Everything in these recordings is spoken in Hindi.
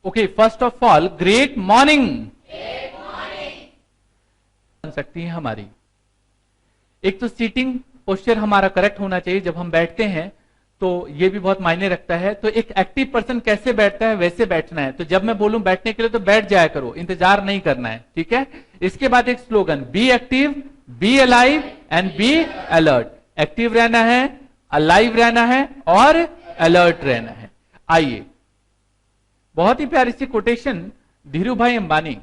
Okay, first of all great morning बन सकती है हमारी। एक तो सीटिंग पोस्चर हमारा करेक्ट होना चाहिए जब हम बैठते हैं, तो ये भी बहुत मायने रखता है। तो एक एक्टिव पर्सन कैसे बैठता है वैसे बैठना है। तो जब मैं बोलूं बैठने के लिए तो बैठ जाया करो, इंतजार नहीं करना है, ठीक है। इसके बाद एक slogan, be active, be alive and be alert. Active रहना है, अलाइव रहना है और अलर्ट रहना है। आइए, बहुत ही प्यारी सी कोटेशन धीरू भाई अंबानी,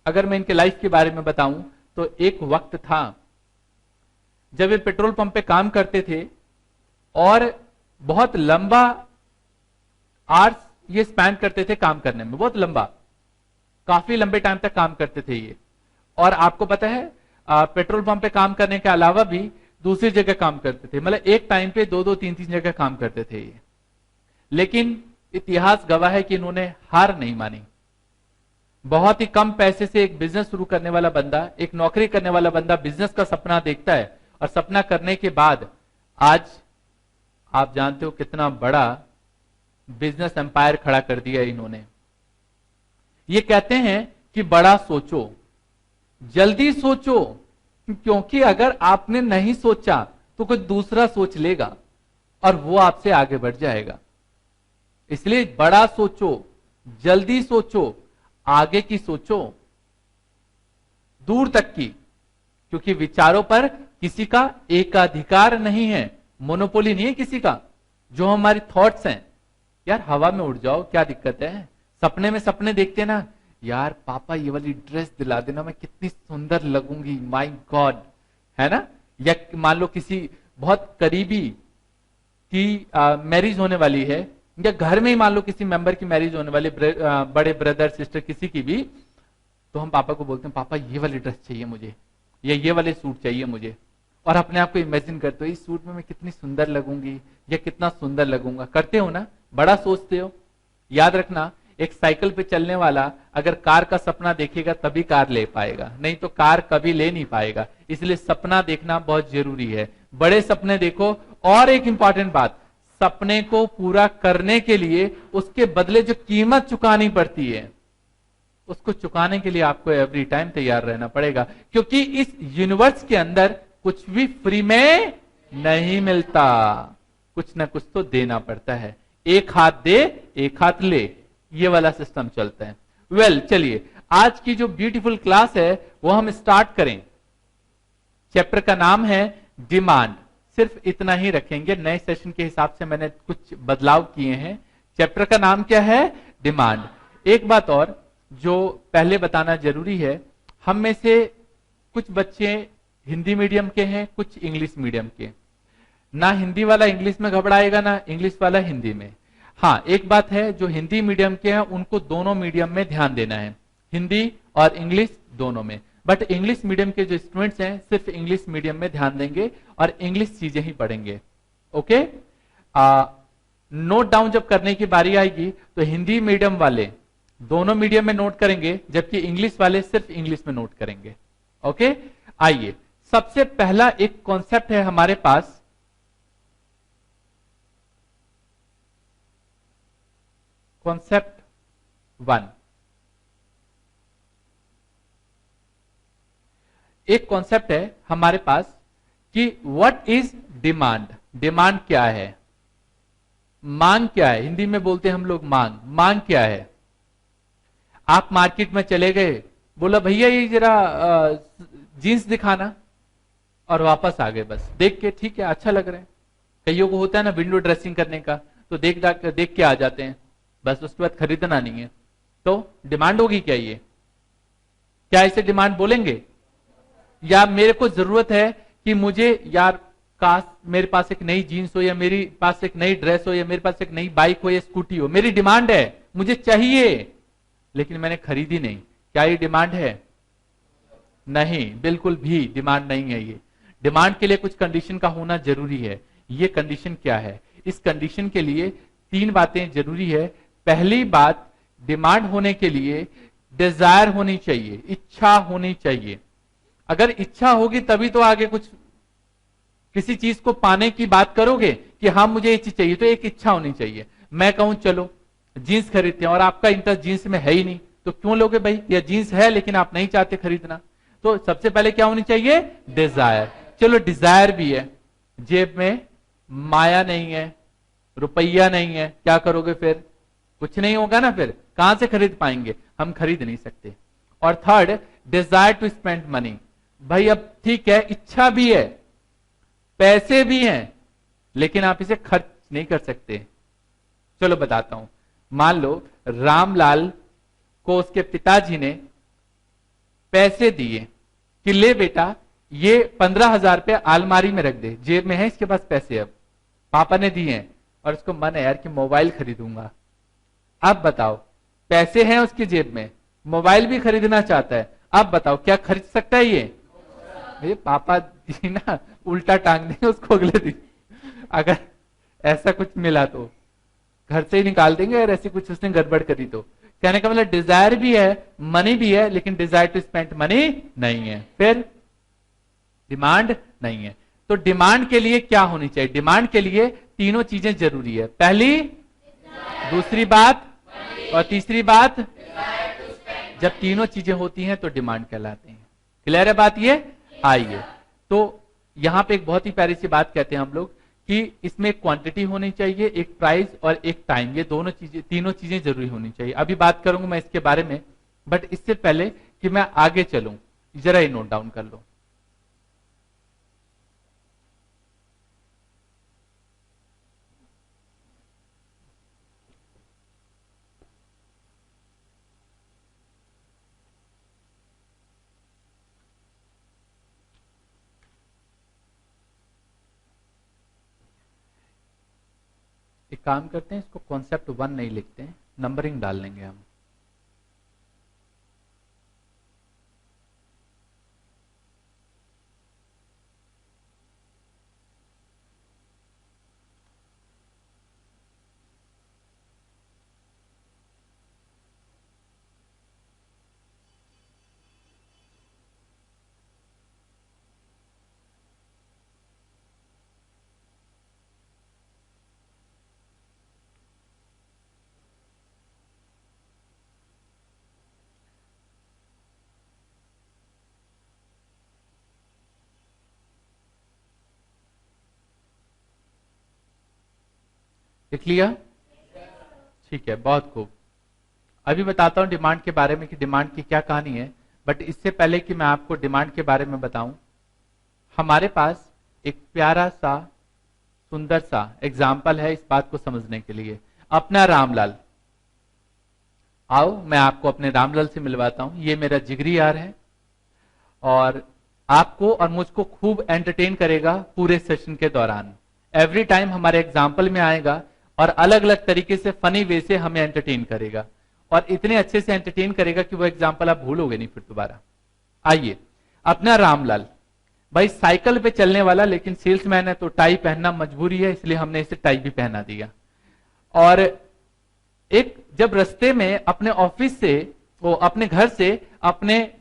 अगर मैं इनके लाइफ के बारे में बताऊं तो एक वक्त था जब वे पेट्रोल पंप पे काम करते थे और बहुत लंबा आवर्स ये स्पेंड करते थे काम करने में, बहुत लंबा, काफी लंबे टाइम तक काम करते थे ये। और आपको पता है पेट्रोल पंप पे काम करने के अलावा भी दूसरी जगह काम करते थे, मतलब एक टाइम पे दो दो तीन तीन जगह काम करते थे ये। लेकिन इतिहास गवाह है कि इन्होंने हार नहीं मानी। बहुत ही कम पैसे से एक बिजनेस शुरू करने वाला बंदा, एक नौकरी करने वाला बंदा बिजनेस का सपना देखता है और सपना करने के बाद आज आप जानते हो कितना बड़ा बिजनेस एम्पायर खड़ा कर दिया इन्होंने। ये कहते हैं कि बड़ा सोचो, जल्दी सोचो, क्योंकि अगर आपने नहीं सोचा तो कोई दूसरा सोच लेगा और वो आपसे आगे बढ़ जाएगा। इसलिए बड़ा सोचो, जल्दी सोचो, आगे की सोचो, दूर तक की, क्योंकि विचारों पर किसी का एकाधिकार नहीं है, मोनोपोली नहीं है किसी का। जो हमारी थॉट्स हैं, यार हवा में उड़ जाओ, क्या दिक्कत है। सपने में सपने देखते ना, यार पापा ये वाली ड्रेस दिला देना, मैं कितनी सुंदर लगूंगी, माय गॉड, है ना। या मान लो किसी बहुत करीबी की मैरिज होने वाली है, या घर में ही मान लो किसी मेंबर की मैरिज होने वाली, बड़े ब्रदर सिस्टर किसी की भी, तो हम पापा को बोलते हैं पापा ये वाली ड्रेस चाहिए मुझे, या ये वाले सूट चाहिए मुझे। और अपने आप को इमेजिन करते हो इस सूट में मैं कितनी सुंदर लगूंगी या कितना सुंदर लगूंगा। करते हो ना, बड़ा सोचते हो। याद रखना, एक साइकिल पे चलने वाला अगर कार का सपना देखेगा तभी कार ले पाएगा, नहीं तो कार कभी ले नहीं पाएगा। इसलिए सपना देखना बहुत जरूरी है, बड़े सपने देखो। और एक इंपॉर्टेंट बात, सपने को पूरा करने के लिए उसके बदले जो कीमत चुकानी पड़ती है, उसको चुकाने के लिए आपको एवरी टाइम तैयार रहना पड़ेगा। क्योंकि इस यूनिवर्स के अंदर कुछ भी फ्री में नहीं मिलता, कुछ ना कुछ तो देना पड़ता है। एक हाथ दे एक हाथ ले, ये वाला सिस्टम चलता है। वेल, चलिए आज की जो ब्यूटीफुल क्लास है वो हम स्टार्ट करें। चैप्टर का नाम है डिमांड। सिर्फ इतना ही रखेंगे, नए सेशन के हिसाब से मैंने कुछ बदलाव किए हैं। चैप्टर का नाम क्या है? डिमांड। एक बात और जो पहले बताना जरूरी है, हम में से कुछ बच्चे हिंदी मीडियम के हैं, कुछ इंग्लिश मीडियम के। ना हिंदी वाला इंग्लिश में घबराएगा, ना इंग्लिश वाला हिंदी में। हाँ, एक बात है, जो हिंदी मीडियम के हैं उनको दोनों मीडियम में ध्यान देना है, हिंदी और इंग्लिश दोनों में। बट इंग्लिश मीडियम के जो स्टूडेंट्स हैं सिर्फ इंग्लिश मीडियम में ध्यान देंगे और इंग्लिश चीजें ही पढ़ेंगे। ओके, नोट डाउन जब करने की बारी आएगी तो हिंदी मीडियम वाले दोनों मीडियम में नोट करेंगे, जबकि इंग्लिश वाले सिर्फ इंग्लिश में नोट करेंगे। ओके, आइए, सबसे पहला एक कॉन्सेप्ट है हमारे पास, कॉन्सेप्ट 1। एक कॉन्सेप्ट है हमारे पास कि व्हाट इज डिमांड। डिमांड क्या है? मांग क्या है? हिंदी में बोलते हैं हम लोग मांग। मांग क्या है? आप मार्केट में चले गए, बोला भैया ये जरा जीन्स दिखाना, और वापस आ गए बस देख के, ठीक है अच्छा लग रहा है। कईयों को होता है ना विंडो ड्रेसिंग करने का, तो देख के आ जाते हैं, बस उसके बाद खरीदना नहीं है। तो डिमांड होगी क्या ये? क्या इसे डिमांड बोलेंगे? या मेरे को जरूरत है कि मुझे यार काश मेरे पास एक नई जीन्स हो, या मेरे पास एक नई ड्रेस हो, या मेरे पास एक नई बाइक हो या स्कूटी हो, मेरी डिमांड है, मुझे चाहिए, लेकिन मैंने खरीदी नहीं। क्या ये डिमांड है? नहीं, बिल्कुल भी डिमांड नहीं है ये। डिमांड के लिए कुछ कंडीशन का होना जरूरी है। ये कंडीशन क्या है? इस कंडीशन के लिए 3 बातें जरूरी है। पहली बात, डिमांड होने के लिए डिजायर होनी चाहिए, इच्छा होनी चाहिए। अगर इच्छा होगी तभी तो आगे कुछ किसी चीज को पाने की बात करोगे कि हाँ मुझे ये चीज चाहिए, तो एक इच्छा होनी चाहिए। मैं कहूं चलो जीन्स खरीदते हैं और आपका इंटरेस्ट जीन्स में है ही नहीं, तो क्यों लोगे भाई? या जीन्स है लेकिन आप नहीं चाहते खरीदना। तो सबसे पहले क्या होनी चाहिए? डिजायर। चलो डिजायर भी है, जेब में माया नहीं है, रुपया नहीं है, क्या करोगे फिर? कुछ नहीं होगा ना, फिर कहां से खरीद पाएंगे? हम खरीद नहीं सकते। और third, desire to spend money. भाई अब ठीक है, इच्छा भी है, पैसे भी हैं, लेकिन आप इसे खर्च नहीं कर सकते। चलो बताता हूं। मान लो रामलाल को उसके पिताजी ने पैसे दिए कि ले बेटा ये 15,000 रुपये अलमारी में रख दे, जेब में है इसके पास पैसे, अब पापा ने दिए हैं और उसको मन है यार कि मोबाइल खरीदूंगा। अब बताओ, पैसे हैं उसकी जेब में, मोबाइल भी खरीदना चाहता है, अब बताओ क्या खरीद सकता है ये पापा जी ना उल्टा टांग देंगे उसको अगले दिन, अगर ऐसा कुछ मिला तो घर से ही निकाल देंगे अगर ऐसी कुछ उसने गड़बड़ करी तो। कहने का मतलब डिजायर भी है, मनी भी है, लेकिन डिजायर टू स्पेंड मनी नहीं है, फिर डिमांड नहीं है। तो डिमांड के लिए क्या होनी चाहिए? डिमांड के लिए तीनों चीजें जरूरी है। पहली, दूसरी बात और तीसरी बात। जब तीनों चीजें होती हैं तो डिमांड कहलाते हैं। क्लियर है बात ये? आइए, तो यहां पे एक बहुत ही प्यारी सी बात कहते हैं हम लोग कि इसमें एक क्वांटिटी होनी चाहिए, एक प्राइस और एक टाइम, ये दोनों चीजें, तीनों चीजें जरूरी होनी चाहिए। अभी बात करूंगा मैं इसके बारे में, बट इससे पहले कि मैं आगे चलूं जरा ये नोट डाउन कर लो। एक काम करते हैं, इसको कॉन्सेप्ट 1 नहीं लिखते हैं, नंबरिंग डाल लेंगे हम। लिख लिया? ठीक है, बहुत खूब। अभी बताता हूं डिमांड के बारे में कि डिमांड की क्या कहानी है, बट इससे पहले कि मैं आपको डिमांड के बारे में बताऊं, हमारे पास एक प्यारा सा सुंदर सा एग्जाम्पल है इस बात को समझने के लिए। अपना रामलाल, आओ मैं आपको अपने रामलाल से मिलवाता हूं। ये मेरा जिगरी यार है और आपको और मुझको खूब एंटरटेन करेगा पूरे सेशन के दौरान। एवरी टाइम हमारे एग्जाम्पल में आएगा और अलग अलग तरीके से फनी वे से हमें एंटरटेन करेगा, और इतने अच्छे से एंटरटेन करेगा कि वो एग्जाम्पल आप भूलोगे नहीं फिर दोबारा। आइए, अपना रामलाल भाई साइकिल पे चलने वाला, लेकिन सेल्समैन है तो टाई पहनना मजबूरी है, इसलिए हमने इसे टाई भी पहना दिया। और एक जब रास्ते में अपने ऑफिस से, वो अपने घर से अपने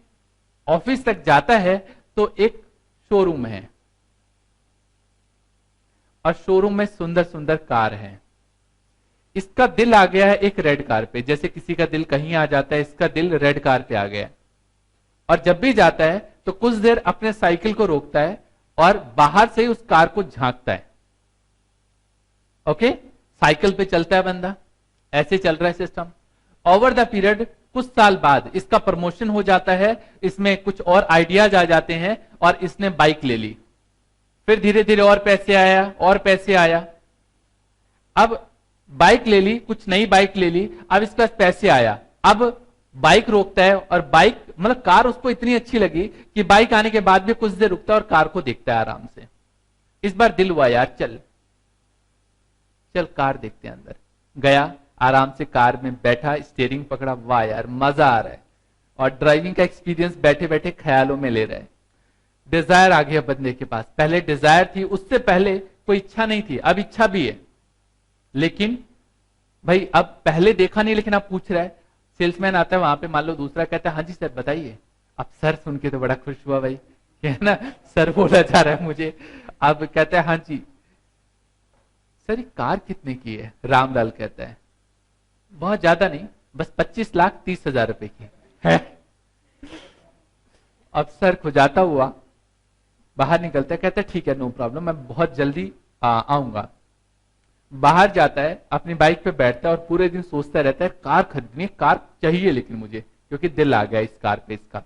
ऑफिस तक जाता है तो एक शोरूम है और शोरूम में सुंदर सुंदर कार है। इसका दिल आ गया है एक रेड कार पे, जैसे किसी का दिल कहीं आ जाता है, इसका दिल रेड कार पे आ गया। और जब भी जाता है तो कुछ देर अपने साइकिल को रोकता है और बाहर से उस कार को झांकता है। ओके, साइकिल पे चलता है बंदा, ऐसे चल रहा है सिस्टम। ओवर द पीरियड कुछ साल बाद इसका प्रमोशन हो जाता है, इसमें कुछ और आइडियाज आ जाते हैं और इसने बाइक ले ली। फिर धीरे धीरे और पैसे आया और पैसे आया, अब बाइक ले ली, कुछ नई बाइक ले ली, अब इसके पास पैसे आया, अब बाइक रोकता है और बाइक मतलब कार उसको इतनी अच्छी लगी कि बाइक आने के बाद भी कुछ देर रुकता है और कार को देखता है आराम से। इस बार दिल हुआ यार चल चल कार देखते हैं। अंदर गया, आराम से कार में बैठा, स्टीयरिंग पकड़ा, वाह यार मजा आ रहा है, और ड्राइविंग का एक्सपीरियंस बैठे बैठे ख्यालों में ले रहा है। डिजायर आ गया बंदे के पास, पहले डिजायर थी, उससे पहले कोई इच्छा नहीं थी, अब इच्छा भी है, लेकिन भाई अब पहले देखा नहीं लेकिन अब पूछ रहा है। सेल्समैन आता है वहां पे, मान लो दूसरा कहता है हाँ जी सर बताइए। अब सर सुन के तो बड़ा खुश हुआ भाई, है ना, सर बोला जा रहा है मुझे। अब कहता है हाँ जी सर ये कार कितने की है? रामलाल कहता है बहुत ज्यादा नहीं, बस 25,30,000 रुपए की है। अब सर खुजाता हुआ बाहर निकलता है, कहता है ठीक है नो प्रॉब्लम, मैं बहुत जल्दी आऊंगा। बाहर जाता है, अपनी बाइक पे बैठता है और पूरे दिन सोचता रहता है कार खरीदनी है, कार चाहिए लेकिन मुझे, क्योंकि दिल आ गया इस कार पे इसका।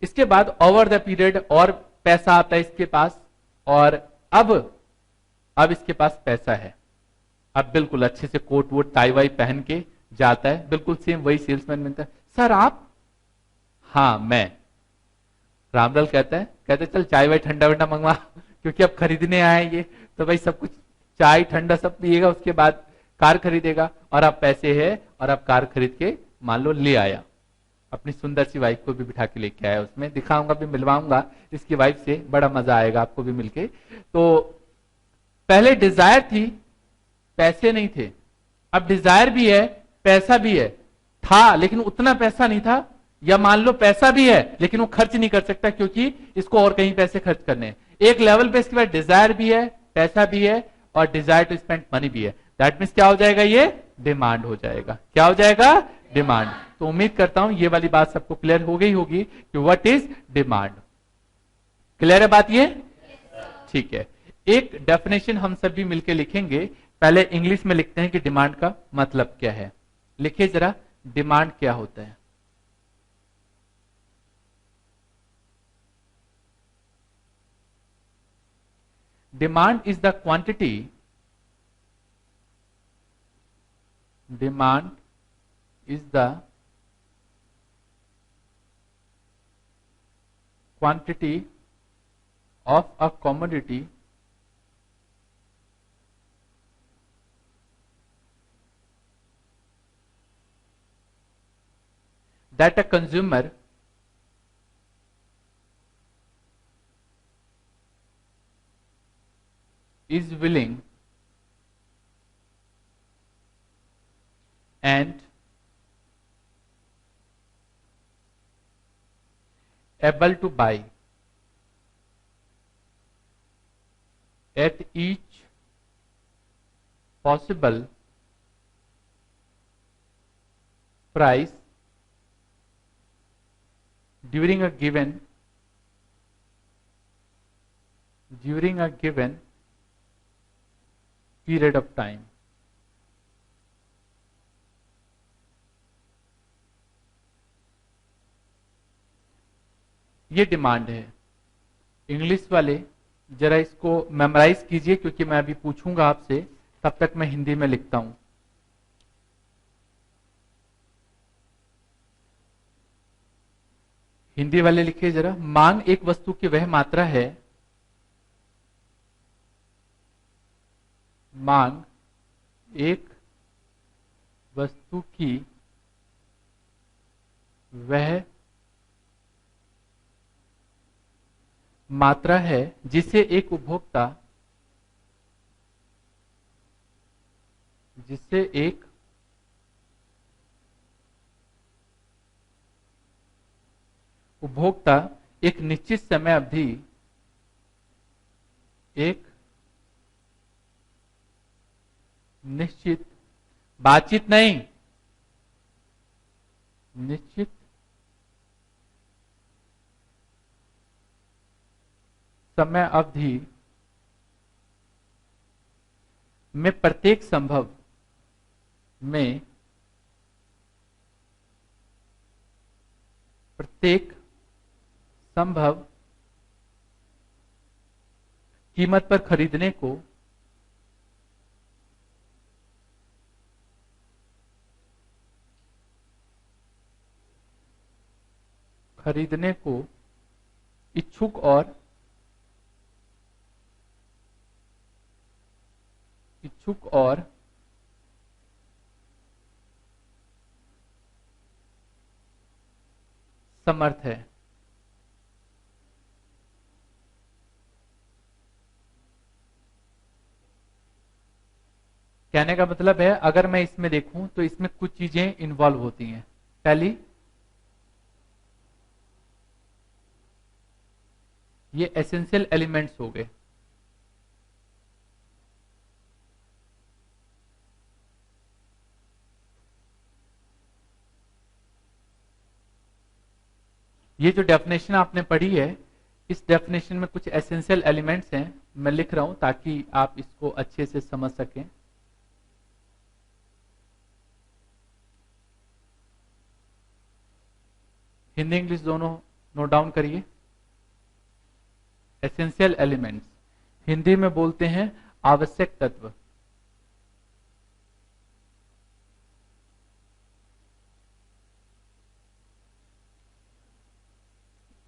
इसके बाद ओवर द पीरियड और पैसा आता है इसके पास, और अब इसके पास पैसा है। अब बिल्कुल अच्छे से कोट वोट टाई वाई पहन के जाता है, बिल्कुल सेम वही सेल्समैन मिलता है। सर आप? हाँ मैं। रामलाल कहते चल चाय वाय ठंडा वंडा मंगवा, क्योंकि अब खरीदने आए ये, तो भाई सब कुछ चाय ठंडा सब पिएगा, उसके बाद कार खरीदेगा। और अब पैसे है और अब कार खरीद के मान लो ले आया, अपनी सुंदर सी वाइफ को भी बिठा के लेके आया, उसमें दिखाऊंगा भी, मिलवाऊंगा इसकी वाइफ से, बड़ा मजा आएगा आपको भी मिलके। तो पहले डिजायर थी, पैसे नहीं थे। अब डिजायर भी है, पैसा भी है, था लेकिन उतना पैसा नहीं था, या मान लो पैसा भी है लेकिन वो खर्च नहीं कर सकता क्योंकि इसको और कहीं पैसे खर्च करने हैं। एक लेवल पे इसके बाद डिजायर भी है, पैसा भी है, और डिजायर टू स्पेंड मनी भी है। दैट मीन्स क्या हो जाएगा, ये डिमांड हो जाएगा। क्या हो जाएगा, डिमांड। तो उम्मीद करता हूं ये वाली बात सबको क्लियर हो गई होगी कि व्हाट इज डिमांड। क्लियर है बात ये? ठीक है, एक डेफिनेशन हम सभी मिलकर लिखेंगे। पहले इंग्लिश में लिखते हैं कि डिमांड का मतलब क्या है। लिखिए जरा, डिमांड क्या होता है। Demand is the quantity, demand is the quantity of a commodity that a consumer is willing and able to buy at each possible price during a given period of time. ये डिमांड है। इंग्लिश वाले जरा इसको मेमोराइज कीजिए, क्योंकि मैं अभी पूछूंगा आपसे, तब तक मैं हिंदी में लिखता हूं। हिंदी वाले लिखिए जरा, मांग एक वस्तु की वह मात्रा है, मांग एक वस्तु की वह मात्रा है जिसे एक उपभोक्ता एक निश्चित समय अवधि, एक निश्चित, बातचीत नहीं, निश्चित समय अवधि में प्रत्येक संभव कीमत पर खरीदने को इच्छुक और समर्थ है। कहने का मतलब है, अगर मैं इसमें देखूं तो इसमें कुछ चीजें इन्वॉल्व होती हैं। पहली, ये एसेंशियल एलिमेंट्स हो गए। ये जो डेफिनेशन आपने पढ़ी है, इस डेफिनेशन में कुछ एसेंशियल एलिमेंट्स हैं, मैं लिख रहा हूं ताकि आप इसको अच्छे से समझ सकें। हिंदी इंग्लिश दोनों नोट डाउन करिए। एसेंशियल एलिमेंट्स हिंदी में बोलते हैं आवश्यक तत्व।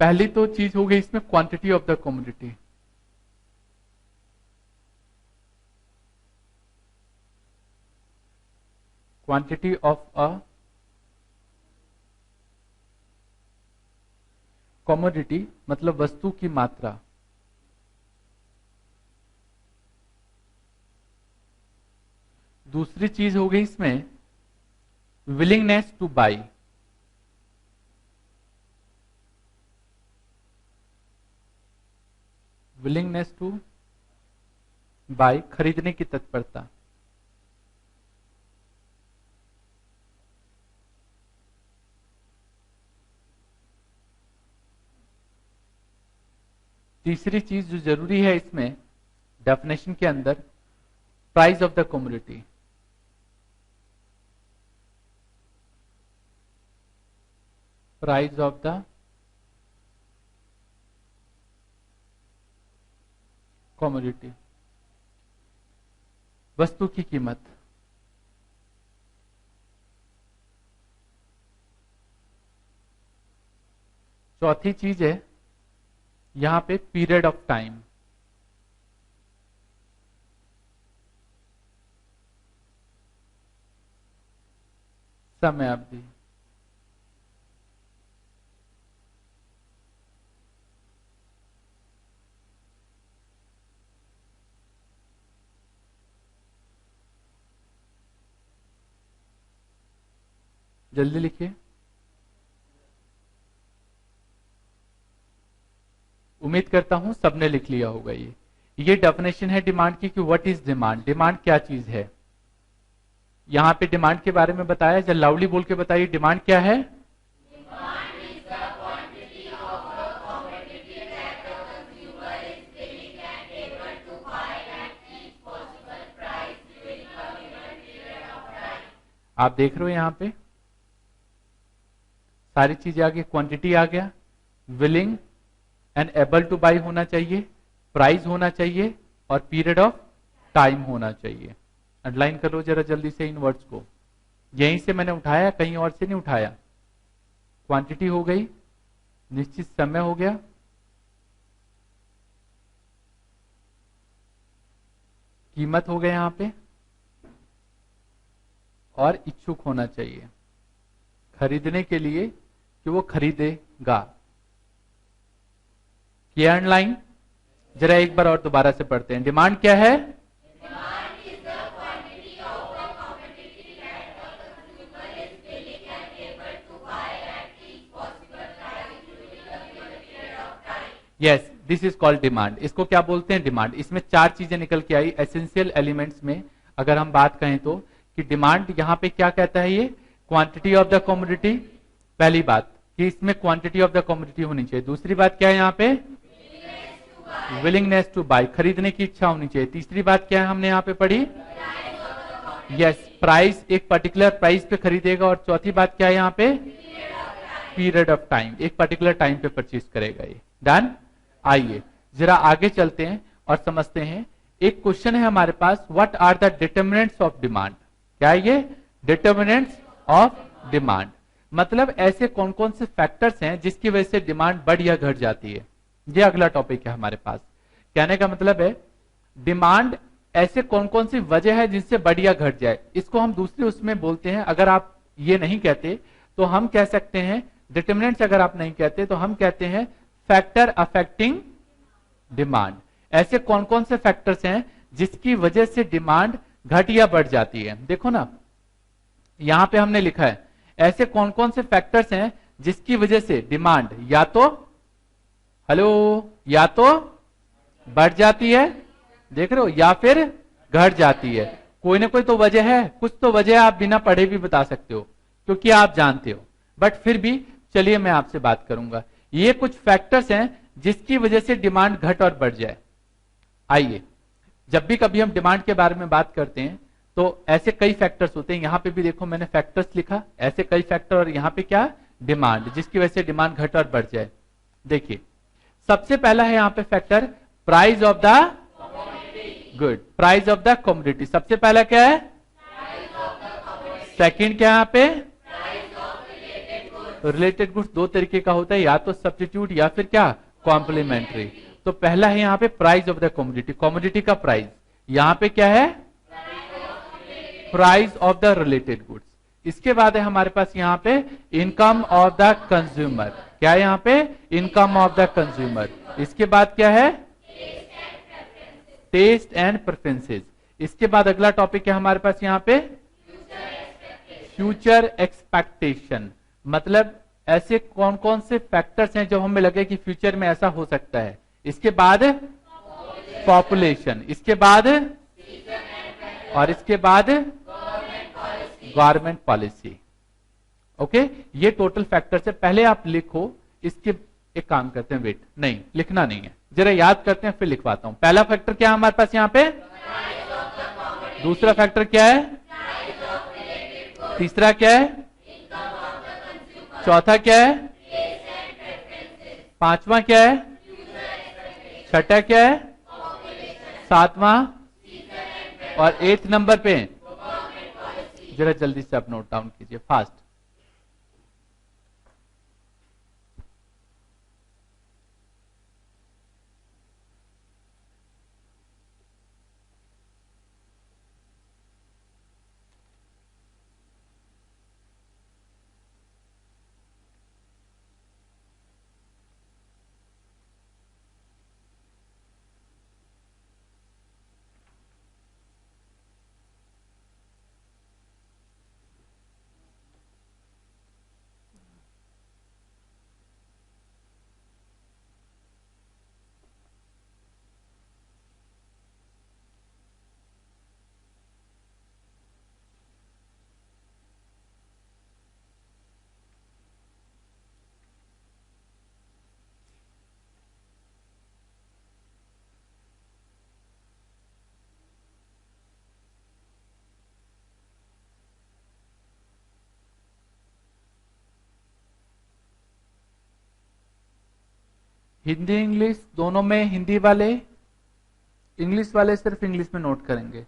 पहली तो चीज हो गई इसमें quantity of the commodity. Quantity of a commodity मतलब वस्तु की मात्रा। दूसरी चीज हो गई इसमें willingness to buy. Willingness to buy खरीदने की तत्परता। तीसरी चीज जो जरूरी है इसमें डेफिनेशन के अंदर, price of the commodity. Price of the commodity, वस्तु की कीमत। चौथी चीज है यहां पे पीरियड ऑफ टाइम। समय अवधि। जल्दी लिखिए। उम्मीद करता हूं सबने लिख लिया होगा। ये डेफिनेशन है डिमांड की कि व्हाट इज डिमांड। डिमांड क्या चीज है। यहां पे डिमांड के बारे में बताया, जब लाउडली बोल के बताइए डिमांड क्या है। आप देख रहे हो यहां पे सारी चीजें आ गई। क्वांटिटी आ गया, willing and able two by होना चाहिए, प्राइस होना चाहिए और पीरियड ऑफ टाइम होना चाहिए। अंडरलाइन कर लो जरा जल्दी से इन वर्ड्स को। यहीं से मैंने उठाया, कहीं और से नहीं उठाया। क्वांटिटी हो गई, निश्चित समय हो गया, कीमत हो गया यहां पे, और इच्छुक होना चाहिए खरीदने के लिए कि वो खरीदेगा। किया अंडरलाइन। जरा एक बार और दोबारा से पढ़ते हैं। डिमांड क्या है। Yes, this is called demand. इसको क्या बोलते हैं, डिमांड। इसमें चार चीजें निकल के आई एसेंशियल एलिमेंट्स में। अगर हम बात कहें तो कि डिमांड यहां पे क्या कहता है, ये क्वांटिटी ऑफ द कमोडिटी। पहली बात कि इसमें क्वांटिटी ऑफ द कमोडिटी होनी चाहिए। दूसरी बात क्या है यहाँ पे, विलिंगनेस टू बाय, खरीदने की इच्छा होनी चाहिए। तीसरी बात क्या है हमने यहाँ पे पढ़ी, यस, प्राइस, एक पर्टिकुलर प्राइस पे खरीदेगा। और चौथी बात क्या है यहाँ पे, पीरियड ऑफ टाइम, एक पर्टिकुलर टाइम पे परचेज करेगा ये। डन। आइए जरा आगे चलते हैं और समझते हैं। एक क्वेश्चन है हमारे पास, what are the determinants of demand. क्या है ये, डिटर्मिनेंट्स ऑफ डिमांड। मतलब ऐसे कौन कौन से फैक्टर्स हैं जिसकी वजह से डिमांड बढ़ या घट जाती है। ये अगला टॉपिक है हमारे पास। कहने का मतलब है डिमांड ऐसे कौन कौन सी वजह है जिनसे बढ़ या घट जाए। इसको हम दूसरे उसमें बोलते हैं, अगर आप ये नहीं कहते तो हम कह सकते हैं डिटर्मिनेंट्स। अगर आप नहीं कहते तो हम कहते हैं फैक्टर अफेक्टिंग डिमांड। ऐसे कौन कौन से फैक्टर्स हैं जिसकी वजह से डिमांड घट या बढ़ जाती है। देखो ना यहां पे हमने लिखा है ऐसे कौन कौन से फैक्टर्स हैं जिसकी वजह से डिमांड या तो, हेलो, या तो बढ़ जाती है, देख रहे हो, या फिर घट जाती है। कोई ना कोई तो वजह है, कुछ तो वजह आप बिना पढ़े भी बता सकते हो क्योंकि आप जानते हो। बट फिर भी चलिए मैं आपसे बात करूंगा ये कुछ फैक्टर्स हैं जिसकी वजह से डिमांड घट और बढ़ जाए। आइए, जब भी कभी हम डिमांड के बारे में बात करते हैं तो ऐसे कई फैक्टर्स होते हैं। यहां पे भी देखो मैंने फैक्टर्स लिखा, ऐसे कई फैक्टर, और यहां पे क्या, डिमांड, जिसकी वजह से डिमांड घट और बढ़ जाए। देखिए, सबसे पहला है यहां पे factor price of the good, price of the commodity. सबसे पहला क्या है? सेकंड क्या है यहाँ पे? Related goods. दो तरीके का होता है, या तो सब्स्टिट्यूट या फिर क्या, कॉम्प्लीमेंट्री। तो पहला है यहाँ पे price of the commodity, commodity का प्राइस। यहाँ पे क्या है? Price of the related goods. इसके बाद है हमारे पास यहाँ पे इनकम ऑफ द कंज्यूमर। क्या है यहाँ पे? Income of the consumer. इसके बाद क्या है? Taste and preferences. इसके बाद अगला टॉपिक है हमारे पास यहाँ पे फ्यूचर एक्सपेक्टेशन। मतलब ऐसे कौन कौन से फैक्टर्स हैं जो हमें लगे कि फ्यूचर में ऐसा हो सकता है। इसके बाद पॉपुलेशन, इसके बाद और इसके बाद गवर्नमेंट पॉलिसी। ओके, ये टोटल फैक्टर्स है। पहले आप लिखो, इसके एक काम करते हैं, वेट, नहीं लिखना नहीं है, जरा याद करते हैं फिर लिखवाता हूं। पहला फैक्टर क्या है हमारे पास यहाँ पे? दूसरा फैक्टर क्या है? तीसरा क्या है? चौथा क्या है? पांचवा क्या है? छठा क्या है? सातवां, और 8th नंबर पे जरा जल्दी से आप नोट डाउन कीजिए, फास्ट। हिंदी इंग्लिश दोनों में, हिंदी वाले इंग्लिश वाले सिर्फ इंग्लिश में नोट करेंगे।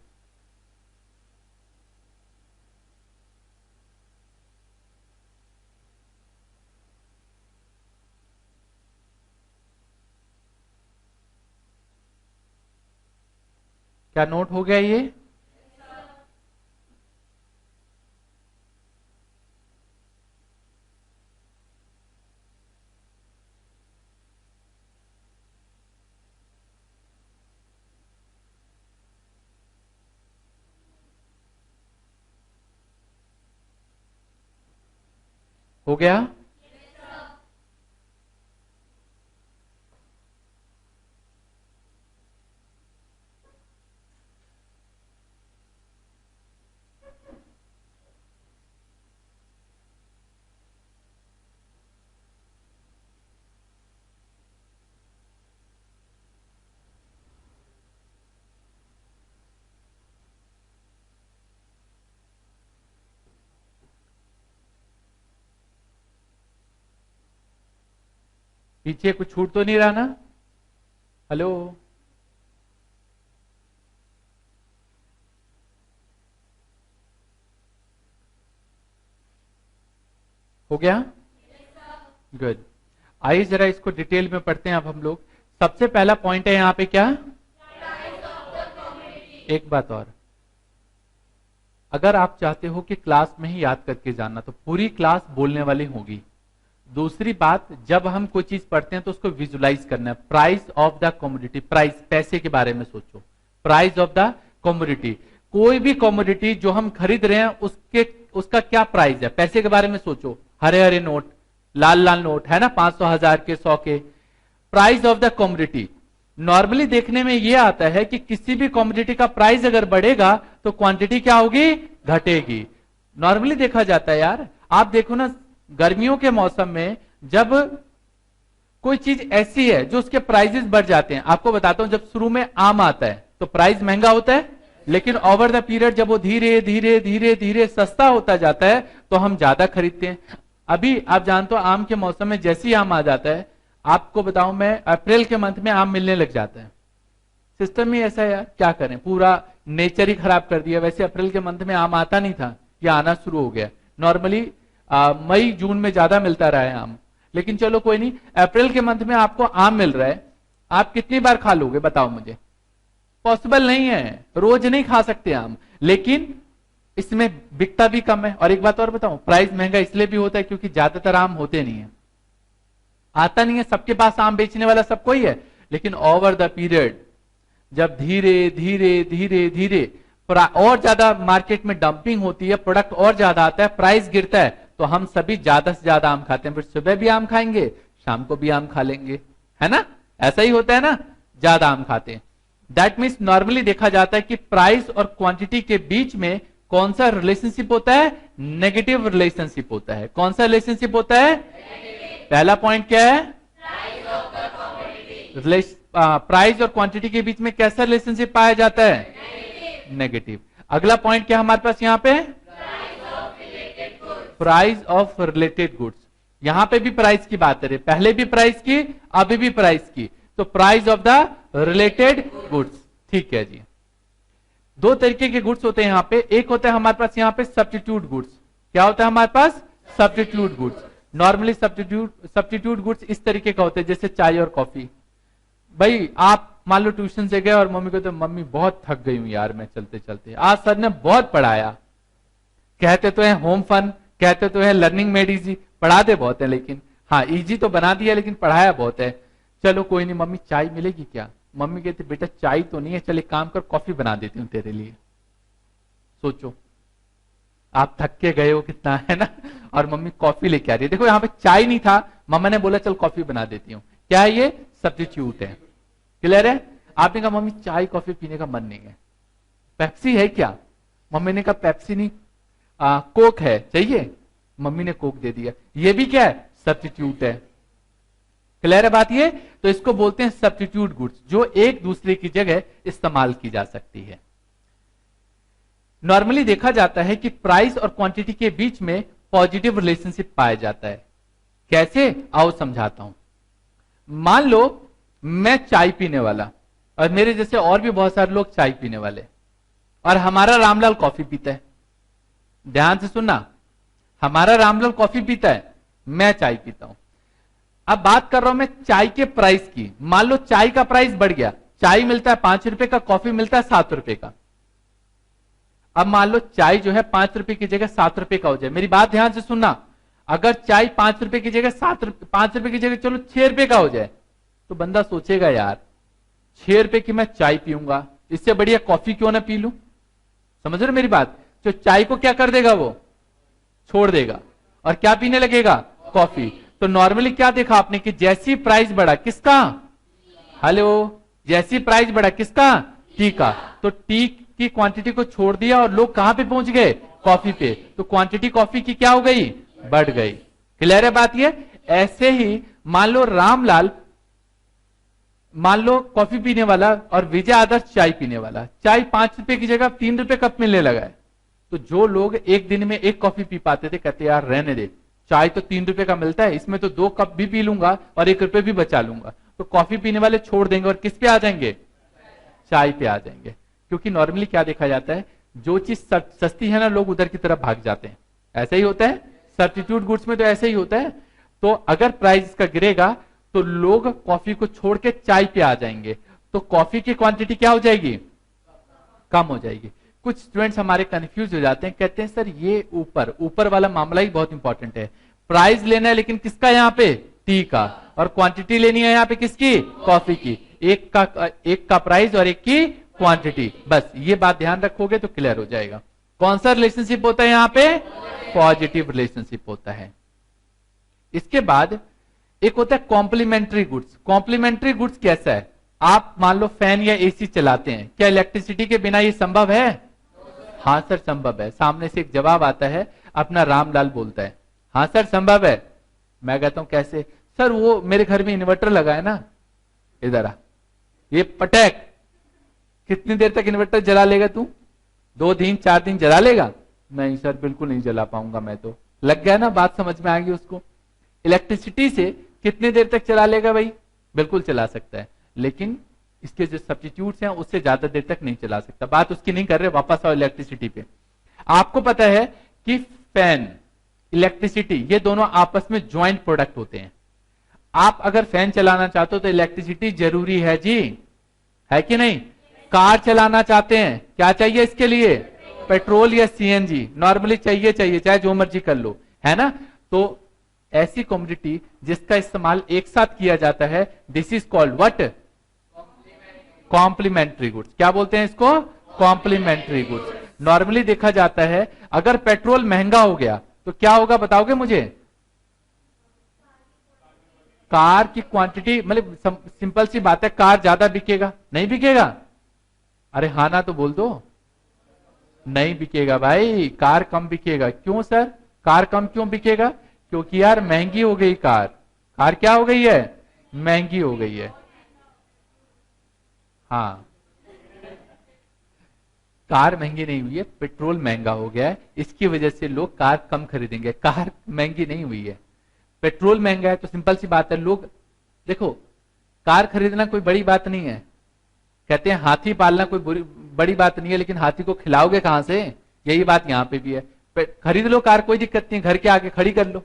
क्या नोट हो गया ये? हो गया? पीछे कुछ छूट तो नहीं रहा ना? हेलो, हो गया? गुड। आइए जरा इसको डिटेल में पढ़ते हैं अब हम लोग। सबसे पहला पॉइंट है यहां पे क्या? एक बात और, अगर आप चाहते हो कि क्लास में ही याद करके जाना तो पूरी क्लास बोलने वाली होगी। दूसरी बात, जब हम कोई चीज पढ़ते हैं तो उसको विजुलाइज करना है। Price of the commodity, price पैसे के बारे में सोचो। प्राइस ऑफ द कमोडिटी, कोई भी कमोडिटी जो हम खरीद रहे हैं उसका क्या प्राइस है, पैसे के बारे में सोचो। हरे हरे नोट, लाल लाल नोट है ना, 500, 1000 के, 100 के। Price of the commodity normally देखने में यह आता है कि किसी भी कमोडिटी का प्राइस अगर बढ़ेगा तो क्वांटिटी क्या होगी? घटेगी। नॉर्मली देखा जाता है यार। आप देखो ना, गर्मियों के मौसम में जब कोई चीज ऐसी है जो उसके प्राइसेस बढ़ जाते हैं। आपको बताता हूं, जब शुरू में आम आता है तो प्राइस महंगा होता है, लेकिन ओवर द पीरियड जब वो धीरे धीरे धीरे धीरे सस्ता होता जाता है तो हम ज्यादा खरीदते हैं। अभी आप जानते हो आम के मौसम में जैसे ही आम आ जाता है, आपको बताऊं मैं, अप्रैल के मंथ में आम मिलने लग जाता है। सिस्टम ही ऐसा है यार, क्या करें, पूरा नेचर ही खराब कर दिया। वैसे अप्रैल के मंथ में आम आता नहीं था, ये आना शुरू हो गया। नॉर्मली मई जून में ज्यादा मिलता रहा है आम, लेकिन चलो कोई नहीं, अप्रैल के मंथ में आपको आम मिल रहा है। आप कितनी बार खा लोगे बताओ मुझे? पॉसिबल नहीं है, रोज नहीं खा सकते आम, लेकिन इसमें बिकता भी कम है। और एक बात और बताऊं, प्राइस महंगा इसलिए भी होता है क्योंकि ज्यादातर आम होते नहीं है, आता नहीं है। सबके पास आम बेचने वाला सबको ही है, लेकिन ओवर द पीरियड जब धीरे धीरे धीरे धीरे और ज्यादा मार्केट में डंपिंग होती है, प्रोडक्ट और ज्यादा आता है, प्राइस गिरता है, तो हम सभी ज्यादा से ज्यादा आम खाते हैं। फिर सुबह भी आम खाएंगे, शाम को भी आम खा लेंगे, है ना? ऐसा ही होता है ना, ज्यादा आम खाते हैं। दैट मीन्स नॉर्मली देखा जाता है कि प्राइस और क्वांटिटी के बीच में कौन सा रिलेशनशिप होता है? नेगेटिव रिलेशनशिप होता है। कौन सा रिलेशनशिप होता है? पहला पॉइंट क्या है? प्राइस और क्वांटिटी के बीच में कैसा रिलेशनशिप पाया जाता है? नेगेटिव। अगला पॉइंट क्या हमारे पास यहाँ पे? Price of related goods. यहां पे भी प्राइस की बात है, पहले भी प्राइस की, अभी भी प्राइस की, तो price of the related goods. ठीक है जी। दो तरीके के गुड्स होते हैं यहाँ पे। एक होता है हमारे पास यहाँ पे सब्स्टिट्यूट गुड्स। क्या होता है हमारे पास? Substitute goods. Normally substitute goods इस तरीके का होता है, जैसे चाय और कॉफी। भाई आप मान लो ट्यूशन से गए और मम्मी को, तो मम्मी बहुत थक गई हूं यार मैं चलते चलते, आज सर ने बहुत पढ़ाया। कहते तो है होम फन, कहते तो है लर्निंग मेड इजी, पढ़ाते बहुत है, लेकिन हाँ इजी तो बना दिया लेकिन पढ़ाया बहुत है। चलो कोई नहीं मम्मी, चाय मिलेगी क्या? मम्मी कहती बेटा चाय तो नहीं है, चल एक काम कर कॉफी बना देती हूँ तेरे लिए। सोचो आप थक के गए हो कितना, है ना, और मम्मी कॉफी लेके आ रही है। देखो यहाँ पे चाय नहीं था, मम्मा ने बोला चल कॉफी बना देती हूँ। क्या है ये? सब्स्टिट्यूट है। क्लियर है? आपने कहा मम्मी चाय कॉफी पीने का मन नहीं है, पेप्सी है क्या? मम्मी ने कहा पेप्सी नहीं, कोक है, चाहिए? मम्मी ने कोक दे दिया। ये भी क्या है? सब्स्टिट्यूट है। क्लियर है बात ये? तो इसको बोलते हैं सब्स्टिट्यूट गुड्स, जो एक दूसरे की जगह इस्तेमाल की जा सकती है। नॉर्मली देखा जाता है कि प्राइस और क्वांटिटी के बीच में पॉजिटिव रिलेशनशिप पाया जाता है। कैसे? आओ समझाता हूं। मान लो मैं चाय पीने वाला और मेरे जैसे और भी बहुत सारे लोग चाय पीने वाले, और हमारा रामलाल कॉफी पीता है। ध्यान से सुनना, हमारा रामलाल कॉफी पीता है, मैं चाय पीता हूं। अब बात कर रहा हूं मैं चाय के प्राइस की। मान लो चाय का प्राइस बढ़ गया, चाय मिलता है 5 रुपए का, कॉफी मिलता है 7 रुपए का। अब मान लो चाय जो है 5 रुपए की जगह 7 रुपए का हो जाए। मेरी बात ध्यान से सुनना, अगर चाय 5 रुपए की जगह 5 रुपए की जगह चलो 6 रुपए का हो जाए, तो बंदा सोचेगा यार 6 रुपए की मैं चाय पीऊंगा, इससे बढ़िया कॉफी क्यों ना पी लूं। समझ रहे मेरी बात? तो चाय को क्या कर देगा, वो छोड़ देगा और क्या पीने लगेगा? कॉफी। तो नॉर्मली क्या देखा आपने कि जैसी प्राइस बढ़ा किसका? हेलो, जैसी प्राइस बढ़ा किसका? टी का। तो टी की क्वांटिटी को छोड़ दिया और लोग कहां पे पहुंच गए? कॉफी पे। तो क्वांटिटी कॉफी की क्या हो गई? बढ़ गई। क्लियर है बात ये? ऐसे ही मान लो रामलाल, मान लो कॉफी पीने वाला और विजय आदर्श चाय पीने वाला, चाय 5 रुपए की जगह 3 रुपए कप मिलने लगा है। तो जो लोग एक दिन में एक कॉफी पी पाते थे, कहते यार रहने दे, चाय तो 3 रुपए का मिलता है, इसमें तो 2 कप भी पी लूंगा और 1 रुपए भी बचा लूंगा। तो कॉफी पीने वाले छोड़ देंगे और किस पे आ जाएंगे? चाय पे आ जाएंगे। क्योंकि नॉर्मली क्या देखा जाता है, जो चीज सस्ती है ना, लोग उधर की तरफ भाग जाते हैं। ऐसा ही होता है सब्स्टिट्यूट गुड्स में, तो ऐसा ही होता है। तो अगर प्राइस इसका गिरेगा तो लोग कॉफी को छोड़ के चाय पे आ जाएंगे, तो कॉफी की क्वांटिटी क्या हो जाएगी? कम हो जाएगी। कुछ स्टूडेंट्स हमारे कंफ्यूज हो जाते हैं, कहते हैं सर ये ऊपर वाला मामला ही बहुत इंपॉर्टेंट है। प्राइस लेना है लेकिन किसका? यहाँ पे टी का, और क्वांटिटी लेनी है यहाँ पे किसकी? कॉफी की। एक का प्राइस और एक की क्वांटिटी, बस ये बात ध्यान रखोगे तो क्लियर हो जाएगा। कौन सा रिलेशनशिप होता है यहाँ पे? पॉजिटिव रिलेशनशिप होता है। इसके बाद एक होता है कॉम्प्लीमेंट्री गुड्स। कॉम्प्लीमेंट्री गुड्स कैसा है? आप मान लो फैन या एसी चलाते हैं, क्या इलेक्ट्रिसिटी के बिना ये संभव है? हाँ सर संभव है। सामने से एक जवाब आता है, अपना रामलाल बोलता है हाँ सर संभव है। मैं कहता हूं कैसे? सर वो मेरे घर में इन्वर्टर लगा है ना, इधर आ, ये पटैक कितनी देर तक इन्वर्टर जला लेगा तू? 2 दिन 4 दिन जला लेगा? नहीं सर बिल्कुल नहीं जला पाऊंगा मैं तो। लग गया ना, बात समझ में आ गई उसको। इलेक्ट्रिसिटी से कितनी देर तक चला लेगा भाई? बिल्कुल चला सकता है, लेकिन इसके जो सब्स्टिट्यूट्स हैं उससे ज्यादा देर तक नहीं चला सकता। बात उसकी नहीं कर रहे, वापस आओ इलेक्ट्रिसिटी पे। आपको पता है कि फैन, इलेक्ट्रिसिटी, ये दोनों आपस में ज्वाइंट प्रोडक्ट होते हैं। आप अगर फैन चलाना चाहते हो तो इलेक्ट्रिसिटी जरूरी है जी, है कि नहीं? कार चलाना चाहते हैं, क्या चाहिए इसके लिए? पेट्रोल या सीएनजी नॉर्मली चाहिए, चाहे जो मर्जी कर लो, है ना? तो ऐसी कमोडिटी जिसका इस्तेमाल एक साथ किया जाता है, this is called what? Complementary goods. क्या बोलते हैं इसको? Complementary goods. नॉर्मली देखा जाता है अगर पेट्रोल महंगा हो गया तो क्या होगा, बताओगे मुझे? कार की क्वांटिटी, मतलब सिंपल सी बात है, कार ज्यादा बिकेगा, नहीं बिकेगा? अरे हाँ ना तो बोल दो। नहीं बिकेगा भाई, कार कम बिकेगा। क्यों सर, कार कम क्यों बिकेगा? क्योंकि यार महंगी हो गई कार। कार क्या हो गई है? महंगी हो गई है। हाँ, कार महंगी नहीं हुई है, पेट्रोल महंगा हो गया है, इसकी वजह से लोग कार कम खरीदेंगे। कार महंगी नहीं हुई है, पेट्रोल महंगा है। तो सिंपल सी बात है, लोग देखो, कार खरीदना कोई बड़ी बात नहीं है। कहते हैं हाथी पालना कोई बड़ी बात नहीं है, लेकिन हाथी को खिलाओगे कहां से? यही बात यहां पे भी है। खरीद लो कार, कोई दिक्कत नहीं, घर के आगे खड़ी कर लो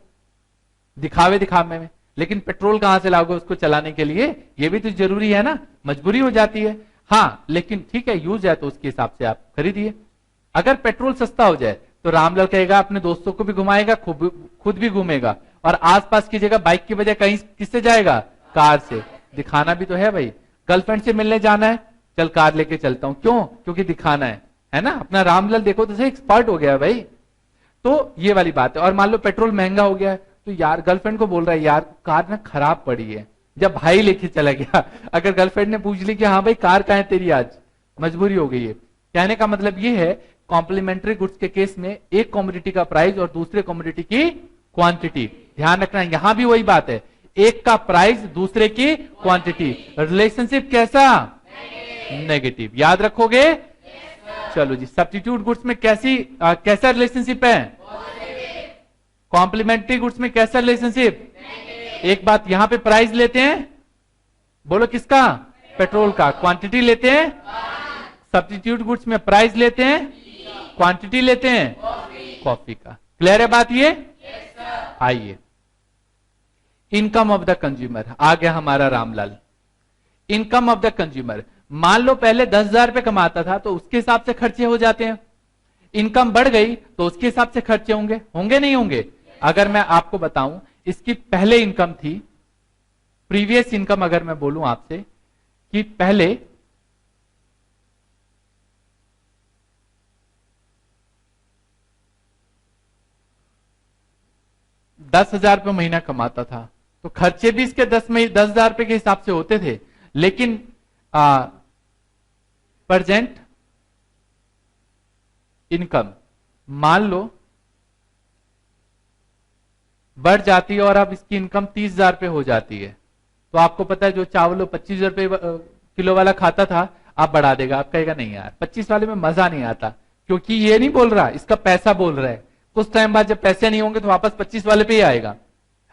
दिखावे में, लेकिन पेट्रोल कहां से लाओगे उसको चलाने के लिए? ये भी तो जरूरी है ना, मजबूरी हो जाती है। हाँ, लेकिन ठीक है, यूज है तो उसके हिसाब से आप खरीदिए। अगर पेट्रोल सस्ता हो जाए तो रामलाल कहेगा अपने दोस्तों को भी घुमाएगा, खुद भी घूमेगा, और आसपास की जगह बाइक की बजाय कहीं किससे जाएगा? कार से। दिखाना भी तो है भाई। गर्लफ्रेंड से मिलने जाना है, चल कार लेके चलता हूं, क्यों? क्योंकि दिखाना है ना? अपना रामलाल देखो तो सही एक्सपर्ट हो गया भाई। तो ये वाली बात है। और मान लो पेट्रोल महंगा हो गया है तो यार गर्लफ्रेंड को बोल रहा है यार कार ना खराब पड़ी है, जब भाई लेके चला गया, अगर गर्लफ्रेंड ने पूछ ली कि हाँ भाई कार कहाँ है तेरी, आज मजबूरी हो गई है। कहने का मतलब ये है, कॉम्प्लीमेंट्री गुड्स के केस में एक कमोडिटी का प्राइस और दूसरे कमोडिटी की क्वांटिटी, ध्यान रखना यहां भी वही बात है, एक का प्राइस दूसरे की क्वांटिटी। रिलेशनशिप कैसा? नेगेटिव। याद रखोगे? चलो जी, सब्स्टिट्यूट गुड्स में कैसा रिलेशनशिप है? कॉम्प्लीमेंट्री गुड्स में कैसा रिलेशनशिप? एक बात, यहां पे प्राइस लेते हैं, बोलो किसका? पेट्रोल का। क्वांटिटी लेते हैं, सब्स्टिट्यूट गुड्स में प्राइस लेते हैं, क्वांटिटी लेते हैं कॉफी का। क्लियर है बात ये? आइए, इनकम ऑफ द कंज्यूमर आ गया हमारा Ramlal. Income of the consumer, मान लो पहले 10,000 रुपए कमाता था तो उसके हिसाब से खर्चे हो जाते हैं। इनकम बढ़ गई तो उसके हिसाब से खर्चे होंगे नहीं होंगे? अगर मैं आपको बताऊं, इसकी पहले इनकम थी, प्रीवियस इनकम अगर मैं बोलूं आपसे कि पहले 10,000 रुपये महीना कमाता था तो खर्चे भी इसके 10,000 रुपए के हिसाब से होते थे, लेकिन प्रेजेंट इनकम मान लो बढ़ जाती है और अब इसकी इनकम 30,000 रुपये हो जाती है, तो आपको पता है जो चावल 25 रुपए किलो वाला खाता था आप बढ़ा देगा। आप कहेगा नहीं यार 25 वाले में मजा नहीं आता, क्योंकि ये नहीं बोल रहा, इसका पैसा बोल रहा है। कुछ टाइम बाद जब पैसे नहीं होंगे तो वापस 25 वाले पे ही आएगा,